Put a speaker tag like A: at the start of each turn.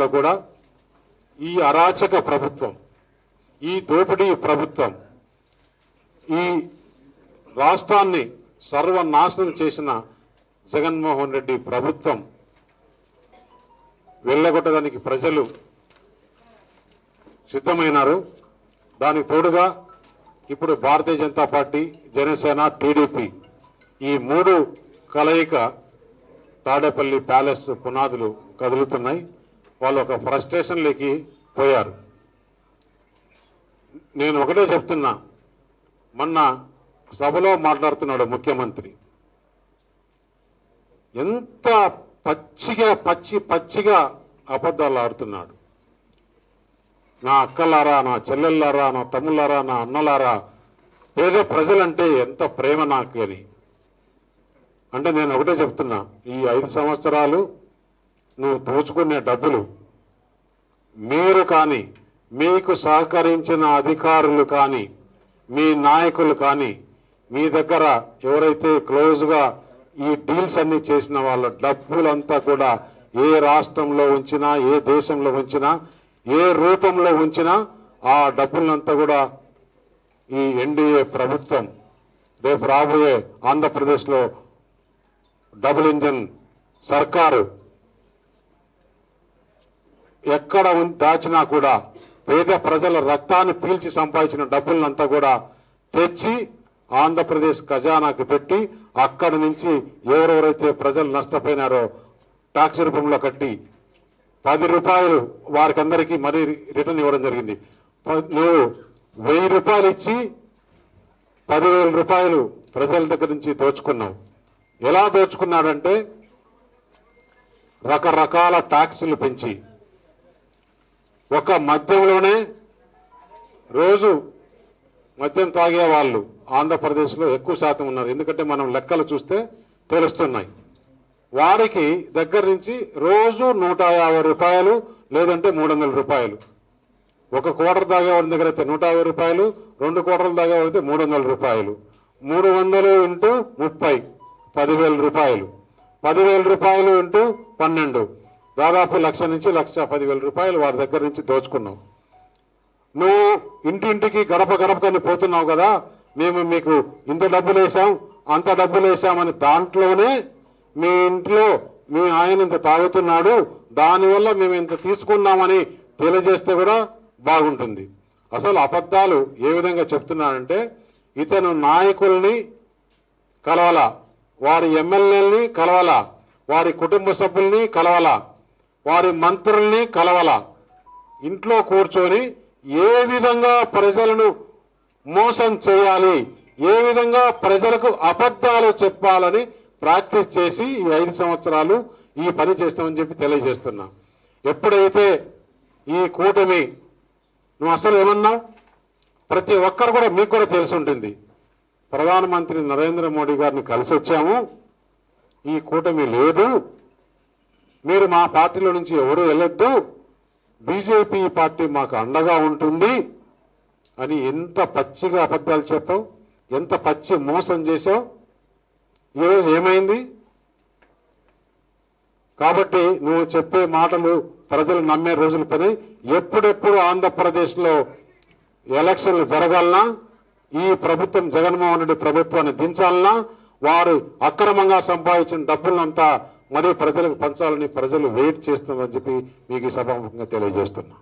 A: రాష్ట్రాల్లో కూడా ఈ అరాచక ప్రభుత్వం, ఈ దోపిడీ ప్రభుత్వం ఈ రాష్ట్రాన్ని సర్వనాశనం చేసిన జగన్మోహన్ రెడ్డి ప్రభుత్వం వెళ్ళగొట్టడానికి ప్రజలు సిద్ధమైనారు. దానికి తోడుగా ఇప్పుడు భారతీయ జనతా పార్టీ, జనసేన, టీడీపీ ఈ మూడు కలయిక తాడేపల్లి ప్యాలెస్ పునాదులు కదులుతున్నాయి. వాళ్ళు ఒక ఫ్రస్ట్రేషన్లోకి పోయారు. నేను ఒకటే చెప్తున్నా, మొన్న సభలో మాట్లాడుతున్నాడు ముఖ్యమంత్రి, ఎంత పచ్చిగా అబద్ధాలు ఆడుతున్నాడు. నా అక్కలారా, నా చెల్లెళ్ళారా, నా తమ్ముళ్ళారా, నా అన్నలారా, పేద ప్రజలంటే ఎంత ప్రేమ నాకు అని. అంటే నేను ఒకటే చెప్తున్నా, ఈ 5 సంవత్సరాలు నువ్వు దోచుకునే డబ్బులు మీరు కానీ, మీకు సహకరించిన అధికారులు కానీ, మీ నాయకులు కానీ, మీ దగ్గర ఎవరైతే క్లోజ్గా ఈ డీల్స్ అన్ని చేసిన వాళ్ళ డబ్బులంతా కూడా ఏ రాష్ట్రంలో ఉంచినా, ఏ దేశంలో ఉంచినా, ఏ రూపంలో ఉంచినా ఆ డబ్బులంతా కూడా ఈ ఎన్డీఏ ప్రభుత్వం రేపు రాబోయే ఆంధ్రప్రదేశ్లో డబుల్ ఇంజన్ సర్కారు ఎక్కడ దాచినా కూడా పేద ప్రజల రక్తాన్ని పీల్చి సంపాదించిన డబ్బులంతా కూడా తెచ్చి ఆంధ్రప్రదేశ్ ఖజానాకి పెట్టి అక్కడి నుంచి ఎవరెవరైతే ప్రజలు నష్టపోయినారో ట్యాక్స్ రూపంలో కట్టి 10 రూపాయలు వారికి అందరికీ మరీ రిటర్న్ ఇవ్వడం జరిగింది. నువ్వు 1000 రూపాయలు ఇచ్చి 10,000 రూపాయలు ప్రజల దగ్గర నుంచి దోచుకున్నావు. ఎలా దోచుకున్నాడంటే రకరకాల ట్యాక్సులు పెంచి, ఒక మద్యంలోనే రోజు మద్యం తాగే వాళ్ళు ఆంధ్రప్రదేశ్లో ఎక్కువ శాతం ఉన్నారు. ఎందుకంటే మనం లెక్కలు చూస్తే తెలుస్తున్నాయి. వారికి దగ్గర నుంచి రోజు 150 రూపాయలు లేదంటే 300 రూపాయలు. ఒక క్వార్టర్ తాగేవాడి దగ్గర అయితే 150 రూపాయలు, 2 క్వార్టర్లు తాగేవాడితే 300 రూపాయలు. 300 ఇంటూ 30 10,000 రూపాయలు. 10,000 రూపాయలు ఇంటూ 12 దాదాపు 1,00,000 నుంచి 1,10,000 రూపాయలు వారి దగ్గర నుంచి దోచుకున్నావు. నువ్వు ఇంటింటికి గడప గడపకని పోతున్నావు కదా, మేము మీకు ఇంత డబ్బులు వేసాం అంత డబ్బులు వేసామని దాంట్లోనే మీ ఇంట్లో మీ ఆయన ఇంత తాగుతున్నాడు, దానివల్ల మేము ఇంత తీసుకున్నామని తెలియజేస్తే కూడా బాగుంటుంది. అసలు అబద్ధాలు ఏ విధంగా చెప్తున్నాడంటే, ఇతను నాయకుల్ని కలవాలా, వారి ఎమ్మెల్యేలని కలవాలా, వారి కుటుంబ సభ్యుల్ని కలవాలా, వారి మంత్రుల్ని కలవాలా, ఇంట్లో కూర్చొని ఏ విధంగా ప్రజలను మోసం చేయాలి, ఏ విధంగా ప్రజలకు అబద్ధాలు చెప్పాలని ప్రాక్టీస్ చేసి ఈ 5 సంవత్సరాలు ఈ పని చేస్తామని చెప్పి తెలియజేస్తున్నా. ఎప్పుడైతే ఈ కూటమి, నువ్వు అసలు ఏమన్నావు, ప్రతి ఒక్కరు కూడా మీకు కూడా తెలిసి ఉంటుంది, ప్రధానమంత్రి నరేంద్ర మోడీ గారిని కలిసి వచ్చాము, ఈ కూటమి లేదు, మీరు మా పార్టీలో నుంచి ఎవరు వెళ్ళొద్దు, బీజేపీ పార్టీ మాకు అండగా ఉంటుంది అని ఎంత పచ్చిగా అబద్ధాలు చెప్పావు, ఎంత పచ్చి మోసం చేసావు. ఈరోజు ఏమైంది? కాబట్టి నువ్వు చెప్పే మాటలు ప్రజలు నమ్మే రోజులు పని. ఎప్పుడెప్పుడు ఆంధ్రప్రదేశ్లో ఎలక్షన్లు జరగాలన్నా, ఈ ప్రభుత్వం జగన్మోహన్ రెడ్డి ప్రభుత్వాన్ని దించాలన్నా, వారు అక్రమంగా సంపాదించిన డబ్బులంతా మరీ ప్రజలకు పంచాలని ప్రజలు వెయిట్ చేస్తున్నారని చెప్పి మీకు సభాముఖంగా తెలియజేస్తున్నా.